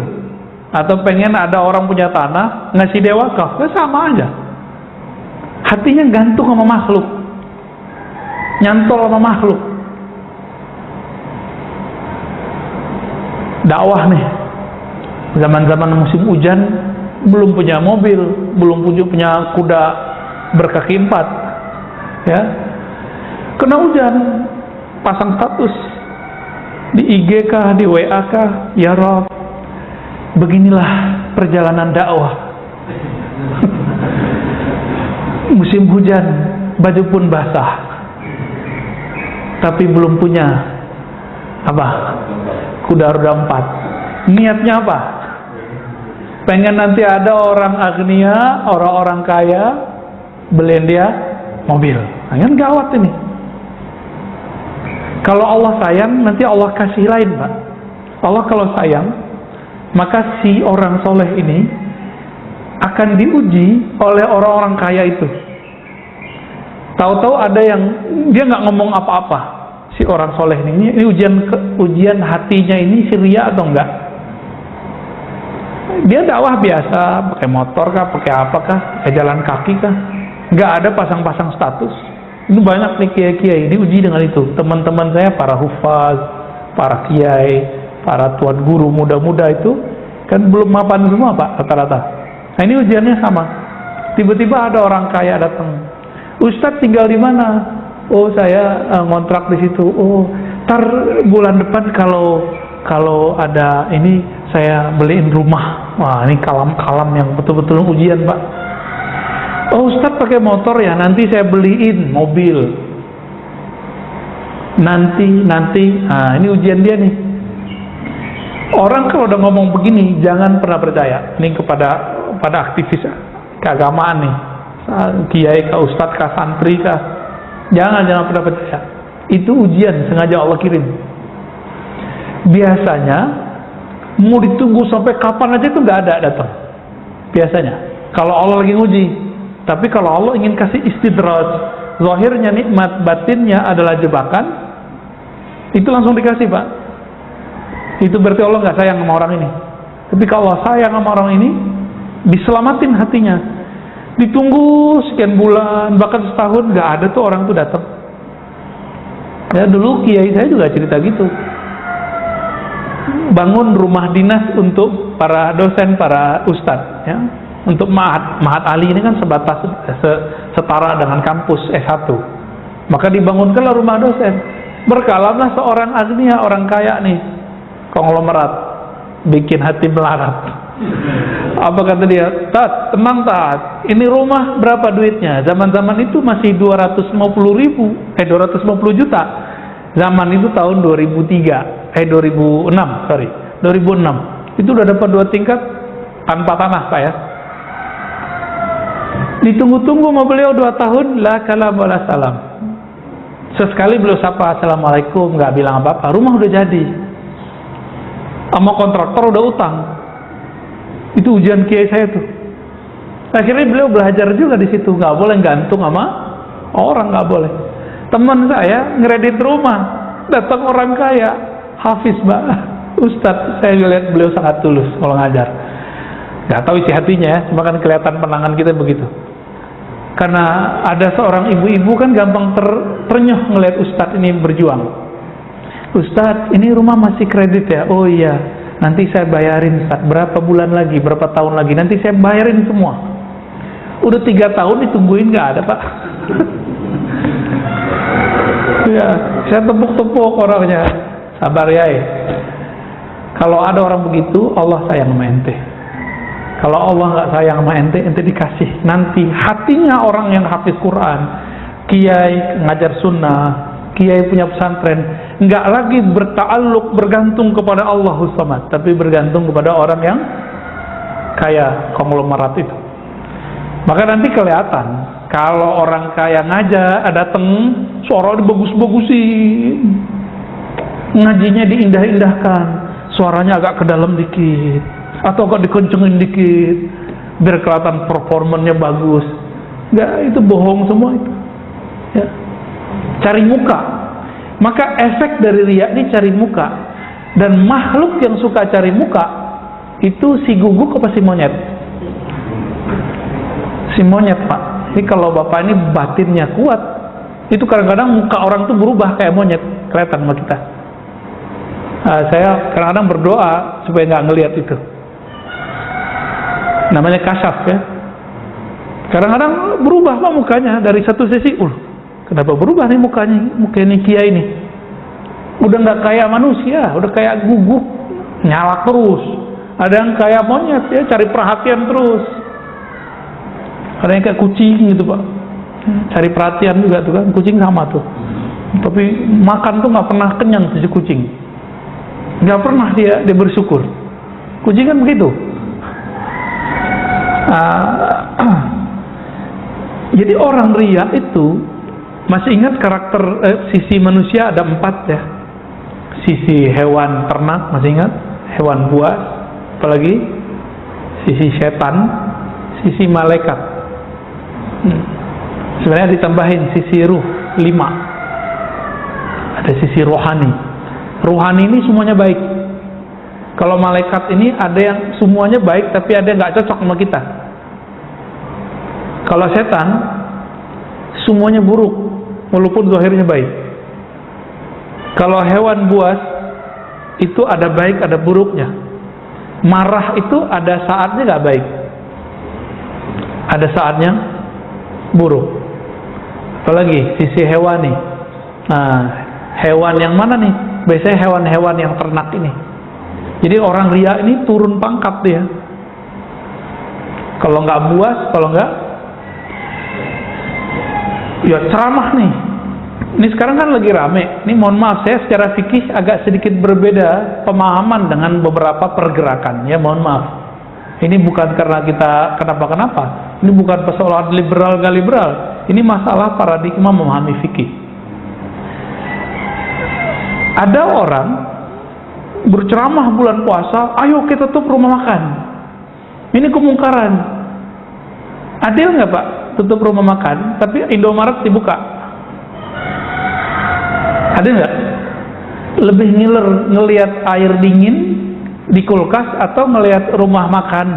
Atau pengen ada orang punya tanah ngasih dia wakaf, sama aja. Hatinya gantung sama makhluk, nyantol sama makhluk. Dakwah nih, zaman-zaman musim hujan, belum punya mobil, belum punya kuda berkaki 4, ya, kena hujan, pasang status di IG kah, di WA kah, ya Rob, beginilah perjalanan dakwah. Musim hujan, baju pun basah, tapi belum punya apa? Kuda roda 4. Niatnya apa? Pengen nanti ada orang agnia, orang-orang kaya beliin dia mobil. Nah, kan gawat ini. Kalau Allah sayang, nanti Allah kasih lain, Pak. Allah kalau sayang, maka si orang soleh ini akan diuji oleh orang-orang kaya itu. Tahu-tahu ada yang dia nggak ngomong apa-apa. Si orang soleh ini ujian hatinya ini riya atau enggak? Dia dakwah biasa, pakai motor kah, pakai apa kah, pakai jalan kaki kah, nggak ada pasang-pasang status. Itu banyak nih kiai-kiai diuji dengan itu. Teman-teman saya para hufaz, para kiai, para tuan guru muda-muda itu kan belum mapan semua, Pak, rata-rata. Nah, ini ujiannya sama. Tiba-tiba ada orang kaya datang. Ustadz tinggal di mana? Oh, saya ngontrak di situ. Oh, ntar bulan depan kalau ada ini saya beliin rumah. Wah, ini kalam-kalam yang betul-betul ujian, Pak. Oh, Ustadz pakai motor ya, nanti saya beliin mobil. Nanti. Nah, ini ujian dia nih. Orang kalau udah ngomong begini, jangan pernah percaya. Ini pada aktivis keagamaan nih, kiai kah, ustadz kah, santri kah. Jangan pernah percaya. Itu ujian sengaja Allah kirim. Biasanya mau ditunggu sampai kapan aja itu nggak ada datang. Biasanya kalau Allah lagi nguji. Tapi kalau Allah ingin kasih istidraj, zahirnya nikmat, batinnya adalah jebakan, itu langsung dikasih, Pak. Itu berarti Allah nggak sayang sama orang ini. Tapi kalau Allah sayang sama orang ini, diselamatin hatinya. Ditunggu sekian bulan, bahkan setahun, nggak ada tuh orang tuh datang. Ya, dulu kiai saya juga cerita gitu. Bangun rumah dinas untuk para dosen, para ustadz, ya, untuk Ma'had Ali ini kan sebatas setara dengan kampus S1. Maka dibangunkanlah rumah dosen. Berkalamlah seorang agnia, orang kaya nih, konglomerat, bikin hati melarat. Apa kata dia? Tat, tenang Tat, ini rumah berapa duitnya? Zaman-zaman itu masih 250 juta. Zaman itu tahun 2006. Itu udah dapat 2 tingkat tanpa tanah Pak ya. Ditunggu-tunggu sama beliau 2 tahun, la kalam wala salam. Sesekali beliau sapa assalamualaikum, nggak bilang apa-apa, rumah udah jadi. Sama kontraktor udah utang. Itu ujian kiai saya tuh. Akhirnya beliau belajar juga di situ, nggak boleh gantung sama orang, nggak boleh. Teman saya ngeredit rumah, datang orang kaya, hafiz banget, Ustadz. Saya lihat beliau sangat tulus kalau ngajar. Nggak tahu isi hatinya ya, cuma kan kelihatan penangan kita begitu. Karena ada seorang ibu-ibu kan gampang ternyuh ngelihat Ustadz ini berjuang. Ustadz, ini rumah masih kredit ya? Oh iya, nanti saya bayarin Ustadz, berapa bulan lagi, berapa tahun lagi, nanti saya bayarin semua. Udah 3 tahun ditungguin nggak ada Pak. Ya, saya tepuk-tepuk orangnya. Sabar ya. Kalau ada orang begitu, Allah sayang sama ente. Kalau Allah nggak sayang sama ente, ente dikasih. Nanti hatinya orang yang hafiz Quran, kiai ngajar sunnah, kiai punya pesantren, nggak lagi berta'alluq, bergantung kepada Allahus Samad, tapi bergantung kepada orang yang kaya konglomerat itu. Maka nanti kelihatan kalau orang kaya ngajar, datang suara dibagus-bagusin, ngajinya diindah-indahkan, suaranya agak ke dalam dikit, atau agak dikencengin dikit, biar kelihatan performanya bagus. Nggak, itu bohong semua itu. Ya. Cari muka. Maka efek dari riya ini cari muka. Dan makhluk yang suka cari muka itu si guguk apa si monyet? Si monyet Pak. Ini kalau bapak ini batinnya kuat, itu kadang-kadang muka orang tuh berubah kayak monyet, kelihatan sama kita. Saya kadang-kadang berdoa supaya nggak ngelihat itu. Namanya kasyaf ya. Kadang-kadang berubah Pak mukanya dari satu sisi. Kenapa berubah nih mukanya? Muka ini kiai ini udah nggak kayak manusia, udah kayak guguk, nyala terus. Ada yang kayak monyet ya, cari perhatian terus. Ada yang kayak kucing gitu Pak, cari perhatian juga tuh kan. Kucing sama tuh, tapi makan tuh nggak pernah kenyang si kucing, nggak pernah dia bersyukur. Kucing kan begitu. Jadi orang riya itu, masih ingat karakter sisi manusia ada 4 ya. Sisi hewan ternak masih ingat, hewan buas, apalagi sisi setan, sisi malaikat. Sebenarnya ditambahin sisi ruh 5. Ada sisi rohani. Rohani ini semuanya baik. Kalau malaikat ini ada yang semuanya baik, tapi ada yang nggak cocok sama kita. Kalau setan semuanya buruk, walaupun zahirnya baik. Kalau hewan buas itu ada baik, ada buruknya. Marah itu ada saatnya nggak baik, ada saatnya buruk. Apalagi sisi hewani. Nah, hewan yang mana nih? Biasanya hewan-hewan yang ternak ini. Jadi orang riya ini turun pangkat dia. Kalau nggak buas, kalau nggak ya ceramah nih. Ini sekarang kan lagi rame. Ini mohon maaf, saya secara fikih agak sedikit berbeda pemahaman dengan beberapa pergerakan. Ya mohon maaf. Ini bukan karena kita kenapa-kenapa. Ini bukan persoalan liberal gak liberal. Ini masalah paradigma memahami fikih. Ada orang berceramah bulan puasa, ayo kita tutup rumah makan. Ini kemungkaran. Adil nggak Pak? Tutup rumah makan, tapi Indomaret dibuka. Ada nggak? Lebih ngiler ngelihat air dingin di kulkas atau ngelihat rumah makan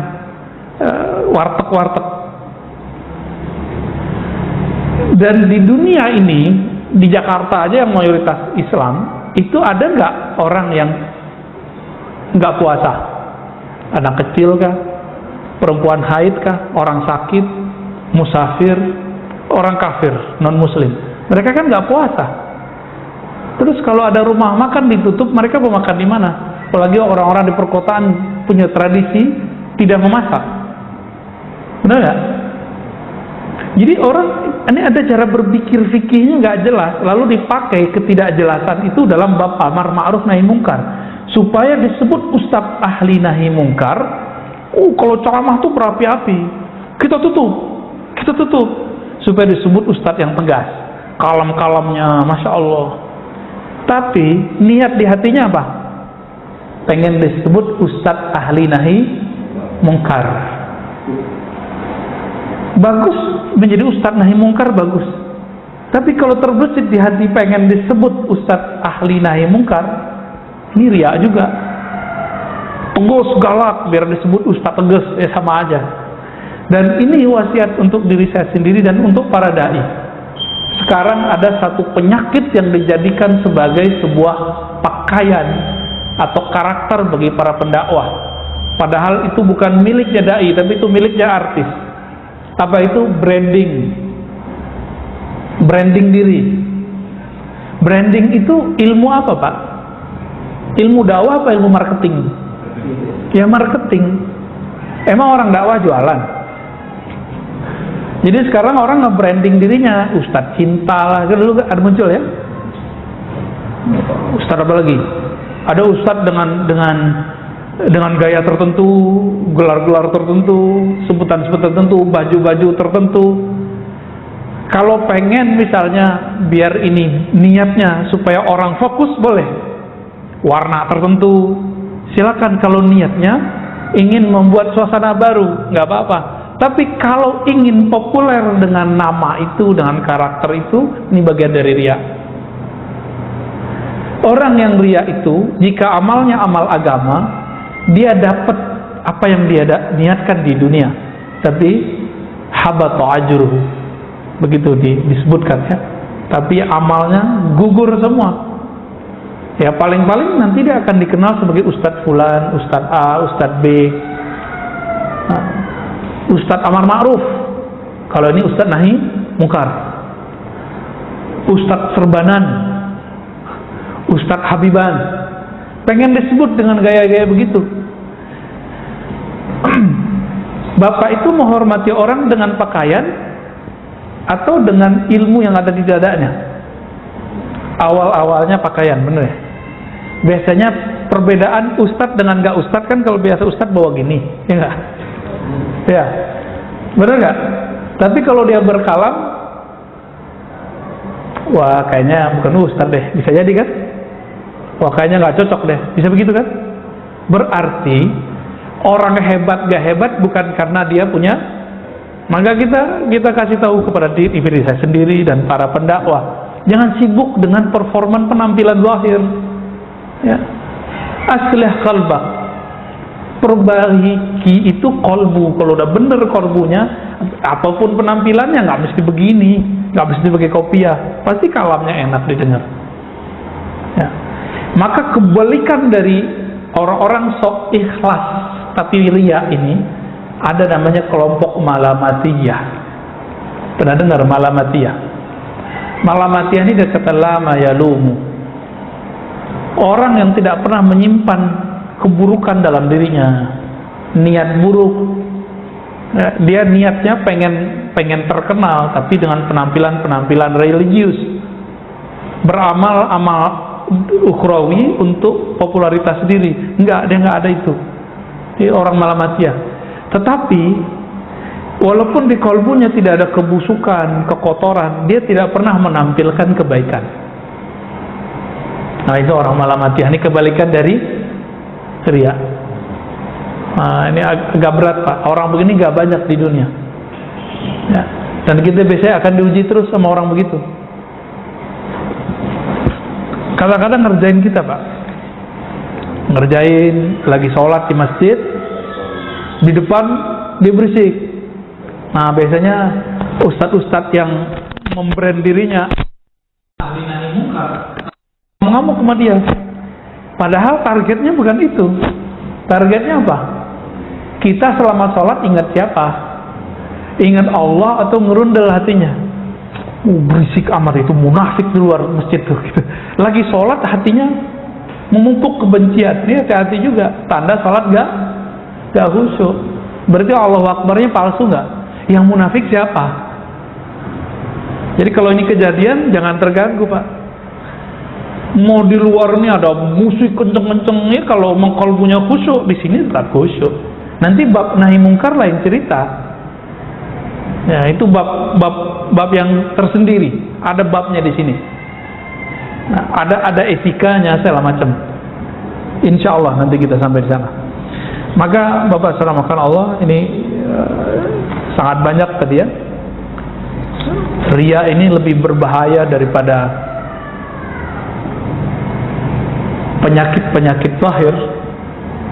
warteg-warteg? Dan di dunia ini, di Jakarta aja yang mayoritas Islam, itu ada nggak orang yang nggak puasa? Anak kecil kah? Perempuan haid kah? Orang sakit? Musafir? Orang kafir, non muslim? Mereka kan nggak puasa. Terus kalau ada rumah makan ditutup, mereka mau makan di mana? Apalagi orang-orang di perkotaan punya tradisi tidak memasak. Benar nggak? Jadi orang ini ada cara berpikir fikihnya nggak jelas, lalu dipakai ketidakjelasan itu dalam bab amar ma'ruf nahi mungkar supaya disebut ustadz ahli nahi mungkar. Kalau ceramah tuh berapi-api, kita tutup supaya disebut ustadz yang tegas, kalem-kalemnya, masya Allah. Tapi niat di hatinya apa? Pengen disebut ustadz ahli nahi mungkar. Bagus menjadi ustadz nahi mungkar, bagus. Tapi kalau terbesit di hati pengen disebut ustadz ahli nahi mungkar, ini riya juga. Tegas galak biar disebut ustadz tegas, sama aja. Dan ini wasiat untuk diri saya sendiri dan untuk para dai. Sekarang ada satu penyakit yang dijadikan sebagai sebuah pakaian atau karakter bagi para pendakwah. Padahal itu bukan miliknya dai, tapi itu miliknya artis. Apa itu? Branding diri. Branding itu ilmu apa, Pak? Ilmu dakwah apa ilmu marketing? Ya marketing. Emang orang dakwah jualan? Jadi sekarang orang nge-branding dirinya, Ustadz cinta lah, dulu ada muncul ya. Ustadz apa lagi? Ada Ustadz dengan gaya tertentu, gelar-gelar tertentu, sebutan-sebutan tertentu, baju-baju tertentu. Kalau pengen misalnya biar ini niatnya supaya orang fokus, boleh warna tertentu, silakan. Kalau niatnya ingin membuat suasana baru, nggak apa-apa. Tapi kalau ingin populer dengan nama itu, dengan karakter itu, ini bagian dari riya. Orang yang riya itu, jika amalnya amal agama, dia dapat apa yang dia niatkan di dunia, tapi habata ajruhu, begitu disebutkan ya. Tapi amalnya gugur semua. Ya paling-paling nanti dia akan dikenal sebagai Ustadz Fulan, Ustadz A, Ustadz B, Ustadz Amar Ma'ruf. Kalau ini Ustadz Nahi Mungkar, Ustadz Serbanan, Ustadz Habiban. Pengen disebut dengan gaya-gaya begitu. Bapak itu menghormati orang dengan pakaian atau dengan ilmu yang ada di dadanya? Awal-awalnya pakaian, bener ya? Biasanya perbedaan ustadz dengan gak ustadz kan, kalau biasa ustadz bawa gini, ya enggak? Ya, bener gak? Tapi kalau dia berkalam, wah kayaknya bukan ustadz deh, bisa jadi kan? Wah kayaknya gak cocok deh, bisa begitu kan? Berarti orang hebat gak hebat bukan karena dia punya. Maka kita kasih tahu kepada diri saya sendiri dan para pendakwah, jangan sibuk dengan performan penampilan zahir. Ya. Aslih qalbak, perbaiki itu kolbu. Kalau udah bener kolbunya, apapun penampilannya nggak mesti begini, nggak mesti pakai kopiah, pasti kalamnya enak didengar. Ya. Maka kebalikan dari orang-orang sok ikhlas tapi riya ini, ada namanya kelompok malamatiyah. Pernah dengar malamatiyah? Malamatiyah ini dari kata lama yalumu, orang yang tidak pernah menyimpan keburukan dalam dirinya, niat buruk. Dia niatnya pengen terkenal, tapi dengan penampilan religius, beramal amal ukhrawi untuk popularitas diri. Dia nggak ada itu. Dia orang malamatiyah. Tetapi walaupun di kalbunya tidak ada kebusukan, kekotoran, dia tidak pernah menampilkan kebaikan. Nah itu orang malamatiyah. Ini kebalikan dari riya. Nah, ini agak berat Pak. Orang begini gak banyak di dunia ya. Dan kita biasanya akan diuji terus sama orang begitu. Kadang-kadang ngerjain kita Pak, ngerjain lagi sholat di masjid, di depan dia berisik. Nah biasanya ustadz-ustadz yang membrand dirinya mengamuk sama dia, padahal targetnya bukan itu. Targetnya apa? Kita selama sholat ingat siapa? Ingat Allah atau ngerundel hatinya? berisik amat itu, munafik di luar masjid tuh gitu. Lagi sholat hatinya memupuk kebencian. Ini hati-hati juga, tanda sholat gak khusyuk. Berarti Allahu Akbarnya palsu nggak? Yang munafik siapa? Jadi kalau ini kejadian jangan terganggu, Pak. Mau di luar ini ada musik kenceng-kencengnya, kalau kalbunya khusyuk, di sini tetap khusyuk. Nanti bab nahi mungkar lain cerita. Ya, itu bab yang tersendiri. Ada babnya di sini. Nah, ada etikanya segala macam. Insya Allah nanti kita sampai di sana. Maka Bapak seramakan Allah, ini sangat banyak tadi ya. Ria ini lebih berbahaya daripada penyakit-penyakit zahir,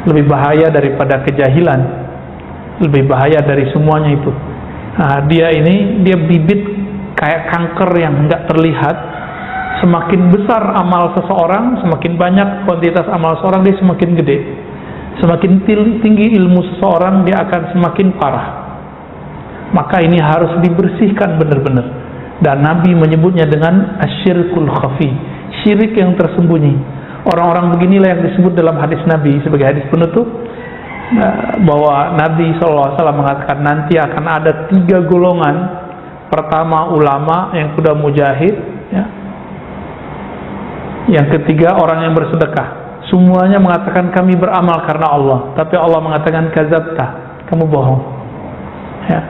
lebih bahaya daripada kejahilan, lebih bahaya dari semuanya itu. Nah, dia bibit kayak kanker yang enggak terlihat. Semakin besar amal seseorang, semakin banyak kuantitas amal seseorang, dia semakin gede. Semakin tinggi ilmu seseorang, dia akan semakin parah. Maka ini harus dibersihkan benar-benar. Dan Nabi menyebutnya dengan asyirkul khafi, syirik yang tersembunyi. Orang-orang beginilah yang disebut dalam hadis Nabi sebagai hadis penutup, bahwa Nabi SAW mengatakan nanti akan ada 3 golongan. Pertama ulama yang sudah mujahid ya. Yang ketiga orang yang bersedekah. Semuanya mengatakan kami beramal karena Allah, tapi Allah mengatakan kadzabta, kamu bohong ya.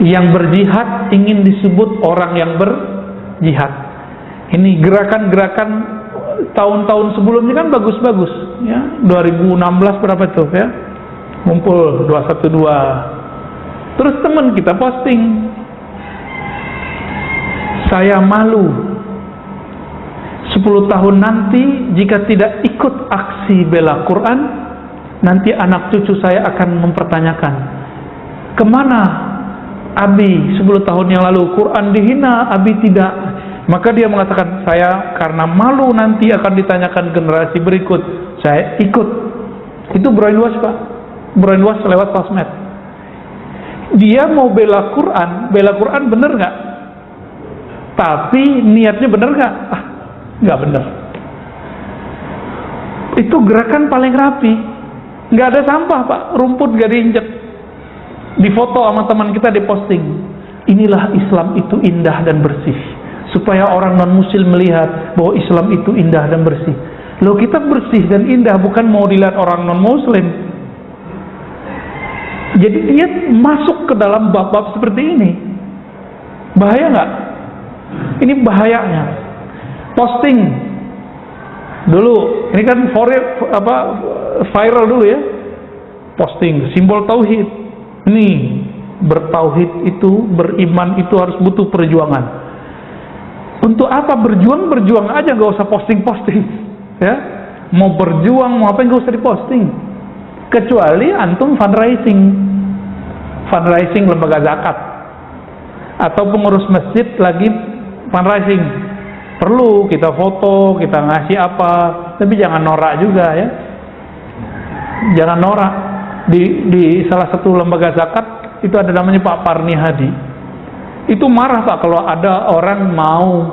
Yang berjihad ingin disebut orang yang berjihad. Ini gerakan-gerakan tahun-tahun sebelumnya kan bagus-bagus ya. 2016 berapa itu ya, ngumpul 212. Terus teman kita posting, saya malu 10 tahun nanti jika tidak ikut aksi bela Quran, nanti anak cucu saya akan mempertanyakan, kemana Abi 10 tahun yang lalu, Quran dihina, Abi tidak. Maka dia mengatakan, saya karena malu nanti akan ditanyakan generasi berikut, saya ikut. Itu brainwash, Pak. Brainwash lewat sosmed. Dia mau bela Quran bener nggak? Tapi niatnya bener nggak? Nggak bener. Itu gerakan paling rapi. Nggak ada sampah, Pak. Rumput nggak diinjek. Difoto sama teman kita, diposting. Inilah Islam itu indah dan bersih. Supaya orang non-muslim melihat bahwa Islam itu indah dan bersih. Loh, kita bersih dan indah bukan mau dilihat orang non-muslim. Jadi dia masuk ke dalam bab-bab seperti ini. Bahaya nggak? Ini bahayanya. Posting dulu, ini kan viral dulu ya. Posting simbol tauhid. Ini bertauhid itu, beriman itu harus butuh perjuangan. Untuk apa berjuang? Berjuang aja, gak usah posting-posting ya. Mau berjuang, mau apa, gak usah diposting. Kecuali antum fundraising lembaga zakat atau pengurus masjid lagi fundraising, perlu kita foto, kita ngasih apa, tapi jangan norak juga ya. Jangan norak. Di salah satu lembaga zakat itu ada namanya Pak Parni Hadi. Itu marah, Pak, kalau ada orang mau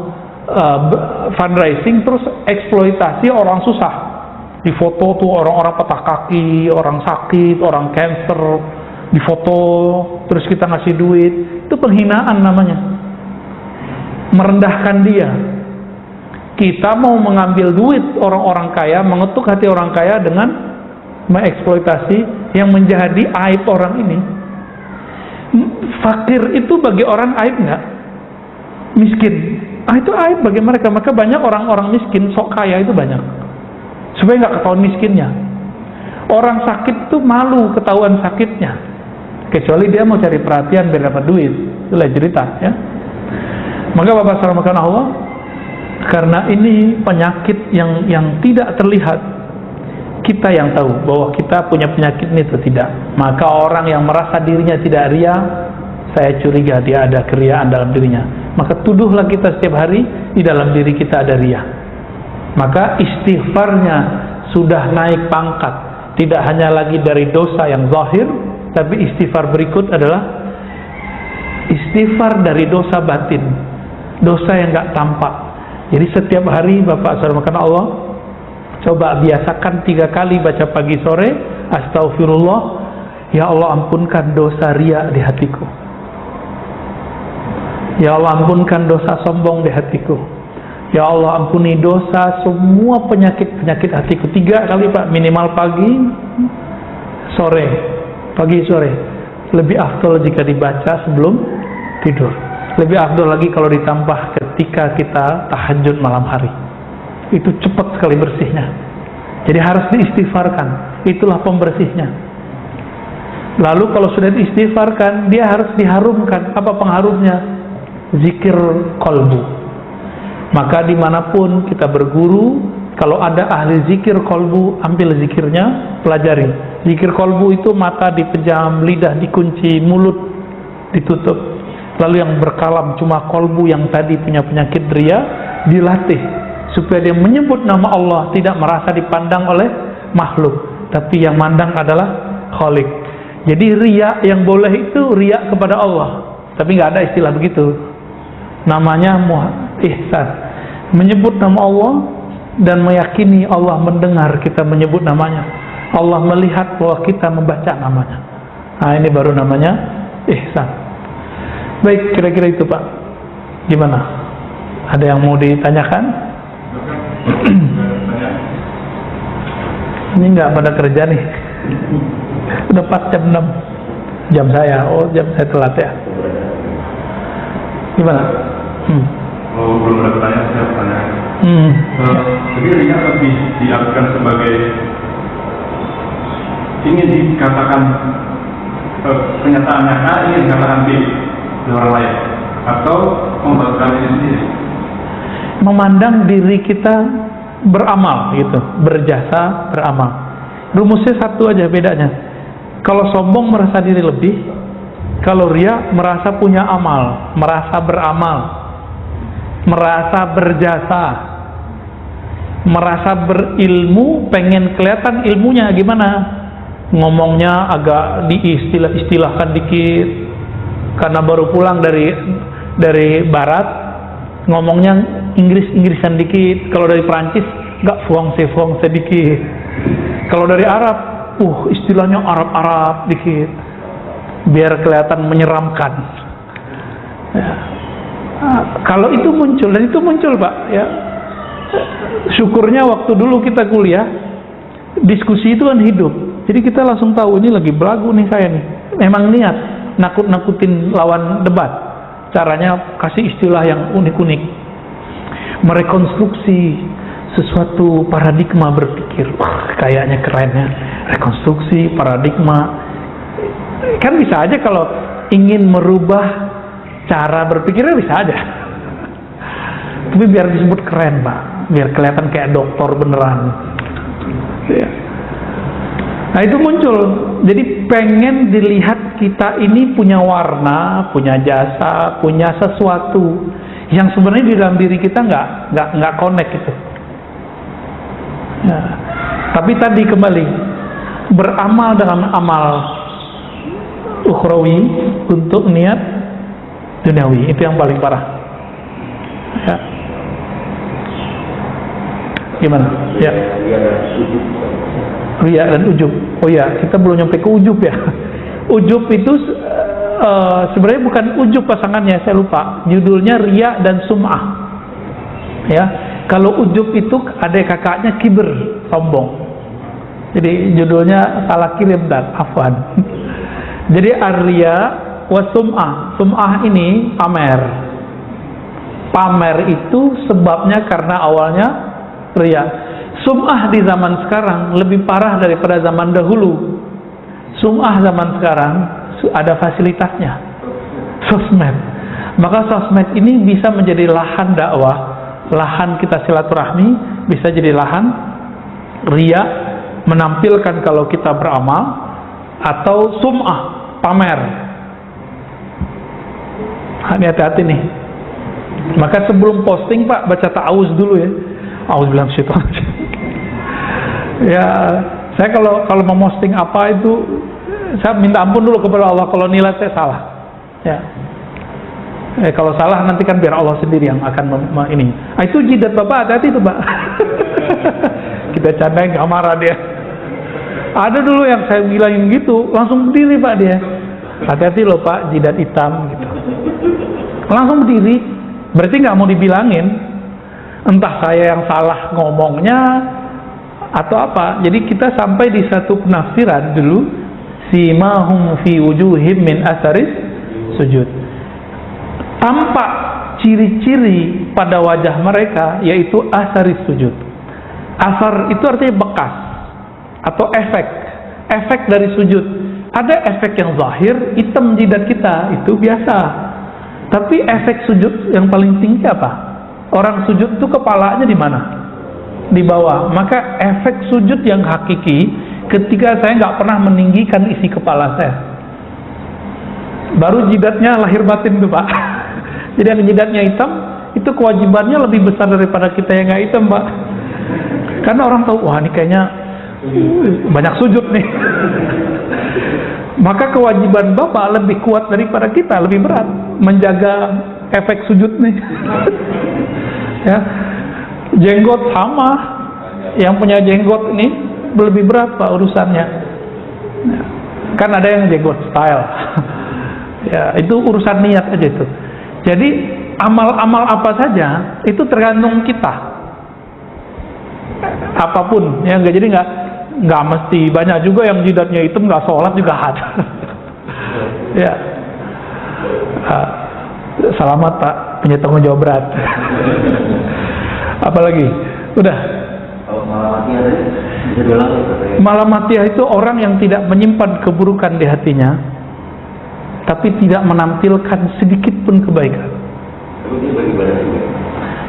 fundraising terus eksploitasi orang susah. Di foto tuh orang-orang patah kaki, orang sakit, orang cancer, di foto terus kita ngasih duit. Itu penghinaan namanya. Merendahkan dia. Kita mau mengambil duit orang-orang kaya, mengetuk hati orang kaya dengan mengeksploitasi yang menjadi aib orang ini. Fakir itu bagi orang aib nggak? Miskin, itu aib bagi mereka. Maka banyak orang-orang miskin sok kaya itu banyak, supaya nggak ketahuan miskinnya. Orang sakit tuh malu ketahuan sakitnya, kecuali dia mau cari perhatian biar dapat duit. Itulah cerita ya. Maka Bapak salamkan Allah, karena ini penyakit yang tidak terlihat. Kita yang tahu bahwa kita punya penyakit ini atau tidak. Maka orang yang merasa dirinya tidak ria, saya curiga dia ada keriaan dalam dirinya. Maka tuduhlah kita setiap hari di dalam diri kita ada ria. Maka istighfarnya sudah naik pangkat. Tidak hanya lagi dari dosa yang zahir, tapi istighfar berikut adalah istighfar dari dosa batin. dosa yang nggak tampak. Jadi setiap hari Bapak saudara makan Allah, coba biasakan 3 kali baca pagi sore, astagfirullah, ya Allah ampunkan dosa riya di hatiku, ya Allah ampunkan dosa sombong di hatiku, ya Allah ampuni dosa semua penyakit hatiku. 3 kali Pak, minimal pagi sore, pagi sore. Lebih afdol jika dibaca sebelum tidur. Lebih afdol lagi kalau ditambah ketika kita tahajud malam hari. Itu cepat sekali bersihnya. Jadi harus diistighfarkan. Itulah pembersihnya. Lalu kalau sudah diistighfarkan, dia harus diharumkan. Apa pengharumnya? Zikir kolbu. Maka dimanapun kita berguru, kalau ada ahli zikir kolbu, ambil zikirnya, pelajari. Zikir kolbu itu mata dipejam, lidah dikunci, mulut ditutup. Lalu yang berkalam cuma kolbu yang tadi punya penyakit riya, dilatih supaya dia menyebut nama Allah, tidak merasa dipandang oleh makhluk, tapi yang mandang adalah Khalik. Jadi riya yang boleh itu riya kepada Allah, tapi nggak ada istilah begitu. Namanya ihsan, menyebut nama Allah dan meyakini Allah mendengar kita menyebut namanya, Allah melihat bahwa kita membaca namanya. Nah, ini baru namanya ihsan. Baik, kira-kira itu Pak. Gimana? Ada yang mau ditanyakan? Ini nggak pada kerja nih. Udah 4 jam 6 jam saya. Oh, jam saya telat ya. Gimana? Oh, belum ada pertanyaan, saya bertanya. Jadi riya lebih diartikan sebagai ingin dikatakan kenyataannya A, ingin dikatakan B di orang lain, atau membatalkan diri sendiri. Memandang diri kita beramal gitu, berjasa, beramal. Rumusnya satu aja bedanya. Kalau sombong merasa diri lebih, kalau riya merasa punya amal, merasa beramal, merasa berjasa, merasa berilmu, pengen kelihatan ilmunya gimana, ngomongnya agak diistilah-istilahkan dikit karena baru pulang dari barat, ngomongnya Inggris-Inggrisan dikit. Kalau dari Perancis nggak fuang sedikit. Kalau dari Arab istilahnya Arab-Arab dikit biar kelihatan menyeramkan ya. Kalau itu muncul, dan itu muncul Pak ya, syukurnya waktu dulu kita kuliah diskusi itu kan hidup, jadi kita langsung tahu ini lagi belagu nih saya nih, memang niat nakut-nakutin lawan debat, caranya kasih istilah yang unik-unik, merekonstruksi sesuatu paradigma berpikir. Kayaknya keren ya, rekonstruksi paradigma. Kan bisa aja kalau ingin merubah cara berpikirnya bisa aja, tapi biar disebut keren Pak, biar kelihatan kayak dokter beneran ya. Nah itu muncul, jadi pengen dilihat kita ini punya warna, punya jasa, punya sesuatu yang sebenarnya di dalam diri kita nggak connect itu ya. Tapi tadi kembali, beramal dengan amal ukhrawi untuk niat duniawi, itu yang paling parah ya. Gimana? Ya, riya dan ujub. Oh ya, kita belum nyampe ke ujub ya. Ujub itu sebenarnya bukan ujub pasangannya, saya lupa judulnya, riya dan sum'ah ya. Kalau ujub itu adik kakaknya kibir, sombong, jadi judulnya salah kirim dan afwan. Jadi ar-riya wa sum'ah. Sum'ah ini pamer. Pamer itu sebabnya karena awalnya riya. Sum'ah di zaman sekarang lebih parah daripada zaman dahulu. Sum'ah zaman sekarang ada fasilitasnya, sosmed. Maka sosmed ini bisa menjadi lahan dakwah, lahan kita silaturahmi, bisa jadi lahan riya, menampilkan kalau kita beramal, atau sum'ah, pamer. Hati-hati nih. Maka sebelum posting Pak, baca ta'awuz dulu ya. A'udzubillahi minasyaitonir rajim. Ya, saya kalau mau posting apa itu, saya minta ampun dulu kepada Allah kalau nilai saya salah. Ya. Kalau salah nanti kan biar Allah sendiri yang akan ini. Itu jidat Bapak, hati-hati itu Pak. Kita candain, nggak marah dia. Ada dulu yang saya bilangin gitu, langsung berdiri Pak dia. Hati-hati loh Pak, jidat hitam gitu. Langsung berdiri, berarti nggak mau dibilangin. Entah saya yang salah ngomongnya atau apa. Jadi kita sampai di satu penafsiran dulu, simahum fi wujuhim min asaris sujud. Tampak ciri-ciri pada wajah mereka yaitu asaris sujud. Asar itu artinya bekas atau efek dari sujud. Ada efek yang zahir, hitam jidat kita, itu biasa. Tapi efek sujud yang paling tinggi apa? Orang sujud itu kepalanya di mana? Di bawah. Maka efek sujud yang hakiki ketika saya nggak pernah meninggikan isi kepala saya. Baru jidatnya lahir batin tuh Pak. Jadi yang jidatnya hitam itu kewajibannya lebih besar daripada kita yang nggak hitam Pak. Karena orang tahu, wah ini kayaknya banyak sujud nih. Maka kewajiban Bapak lebih kuat daripada kita, lebih berat menjaga efek sujud nih. Ya, jenggot sama, yang punya jenggot ini lebih berat Pak urusannya. Kan ada yang jenggot style. Ya, itu urusan niat aja itu. Jadi amal-amal apa saja itu tergantung kita. Apapun ya, jadi nggak mesti. Banyak juga yang jidatnya hitam nggak sholat juga ada. Ya, selamat Pak, punya tanggung jawab berat. Apalagi udah. Malamatiyah itu orang yang tidak menyimpan keburukan di hatinya, tapi tidak menampilkan sedikit pun kebaikan.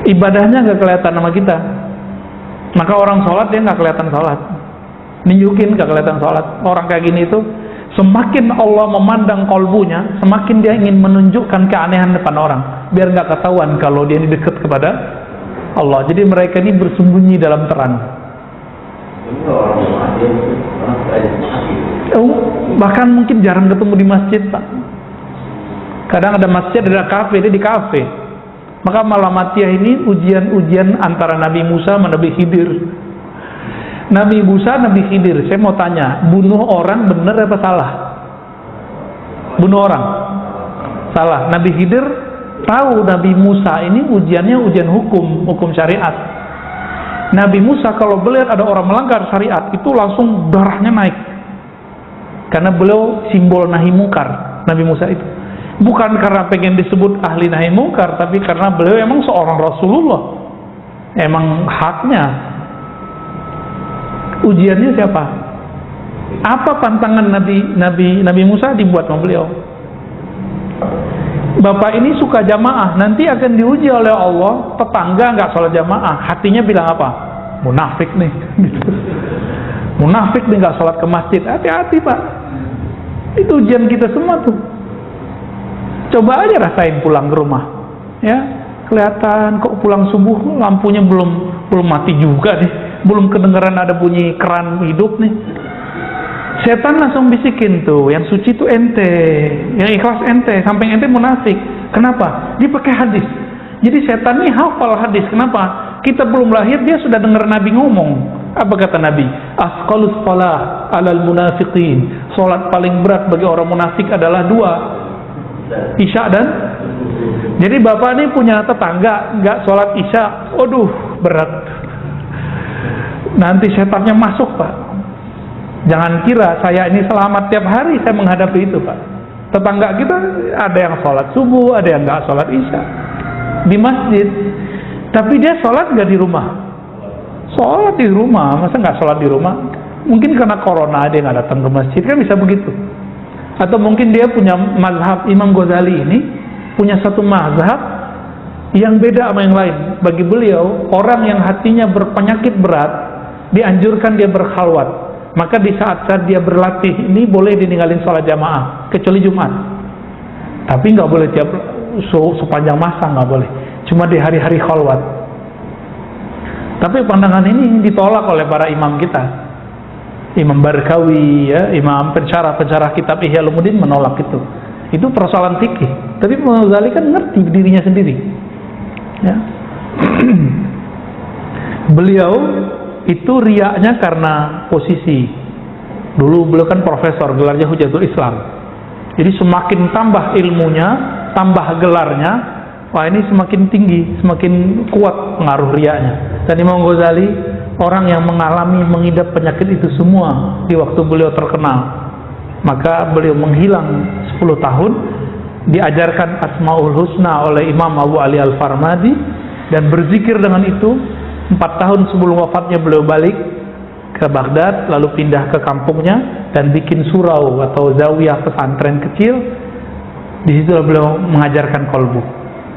Ibadahnya nggak kelihatan sama kita. Maka orang sholat dia nggak kelihatan sholat, nunjukin nggak kelihatan sholat. Orang kayak gini itu semakin Allah memandang kolbunya, semakin dia ingin menunjukkan keanehan depan orang, biar nggak ketahuan kalau dia ini dekat kepada Allah. Jadi mereka ini bersembunyi dalam terang. Bahkan mungkin jarang ketemu di masjid Pak. Kadang ada masjid, ada kafe, dia di kafe. Maka Malamatiyah ini ujian-ujian antara Nabi Musa sama Nabi Khidir. Nabi Musa, Nabi Khidir, saya mau tanya, bunuh orang benar apa salah? Bunuh orang salah. Nabi Khidir tahu Nabi Musa ini ujiannya ujian hukum syariat. Nabi Musa kalau melihat ada orang melanggar syariat itu langsung darahnya naik, karena beliau simbol nahi mungkar. Nabi Musa itu bukan karena pengen disebut ahli nahi mungkar, tapi karena beliau emang seorang Rasulullah, emang haknya. Ujiannya siapa? Apa pantangan Nabi Musa dibuat sama beliau? Bapak ini suka jamaah, nanti akan diuji oleh Allah. Tetangga nggak sholat jamaah, hatinya bilang apa? Munafik nih, gitu. Munafik nih nggak sholat ke masjid. Hati-hati Pak, itu ujian kita semua tuh. Coba aja rasain pulang ke rumah, ya kelihatan kok pulang subuh lampunya belum mati juga nih, belum kedengeran ada bunyi keran hidup nih. Setan langsung bisikin tuh, yang suci tuh ente, yang ikhlas ente, samping ente munafik. Kenapa? Dia pakai hadis. Jadi setan ini hafal hadis. Kenapa? Kita belum lahir dia sudah dengar Nabi ngomong. Apa kata Nabi? Asqalus shalah alal munafiqin. Salat paling berat bagi orang munafik adalah dua, Isya dan. Jadi bapak ini punya tetangga nggak sholat Isya, waduh berat. Nanti setannya masuk Pak. Jangan kira saya ini selamat tiap hari saya menghadapi itu Pak. Tetangga kita ada yang sholat subuh, ada yang nggak sholat Isya di masjid, tapi dia sholat nggak di rumah. Sholat di rumah, masa nggak sholat di rumah? Mungkin karena corona dia nggak datang ke masjid, kan bisa begitu. Atau mungkin dia punya mazhab. Imam Ghazali ini punya satu mazhab yang beda sama yang lain. Bagi beliau, orang yang hatinya berpenyakit berat dianjurkan dia berkhalwat. Maka di saat-saat dia berlatih ini boleh ditinggalin sholat jamaah, kecuali Jumat. Tapi nggak boleh tiap sepanjang masa, nggak boleh. Cuma di hari-hari khalwat. Tapi pandangan ini ditolak oleh para imam kita. Imam Barkawi, ya, imam pensyarah kitab Ihya Ulumuddin menolak itu. Itu persoalan fikih. Tapi Imam Ghazali kan ngerti dirinya sendiri. Ya. Beliau itu riaknya karena posisi. Dulu beliau kan profesor, gelarnya Hujatul Islam. Jadi semakin tambah ilmunya, tambah gelarnya, wah ini semakin tinggi, semakin kuat pengaruh riaknya. Dan Imam Ghazali orang yang mengalami, mengidap penyakit itu semua di waktu beliau terkenal. Maka beliau menghilang 10 tahun, diajarkan Asmaul Husna oleh Imam Abu Ali Al-Farmadi, dan berzikir dengan itu. 4 tahun sebelum wafatnya beliau balik ke Baghdad, lalu pindah ke kampungnya dan bikin surau atau zawiyah pesantren kecil. Di situ beliau mengajarkan qalbu.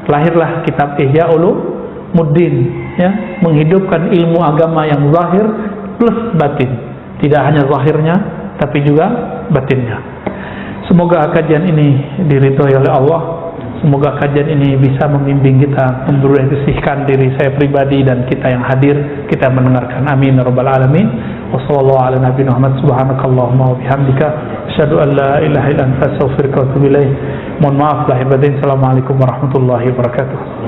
Lahirlah kitab Ihya Ulumuddin, ya, menghidupkan ilmu agama yang zahir plus batin. Tidak hanya zahirnya, tapi juga batinnya. Semoga kajian ini diridhoi oleh Allah. Semoga kajian ini bisa membimbing kita, membersihkan diri saya pribadi dan kita yang hadir, kita mendengarkan. Amin ya rabbal alamin. Wassallallahu ala nabiyina Muhammad, subhanakallahumma wa bihamdika, asyhadu an la ilaha illa anta, astaghfiruka wa atubu ilaik. Mohon maaf lahir batin. Assalamualaikum warahmatullahi wabarakatuh.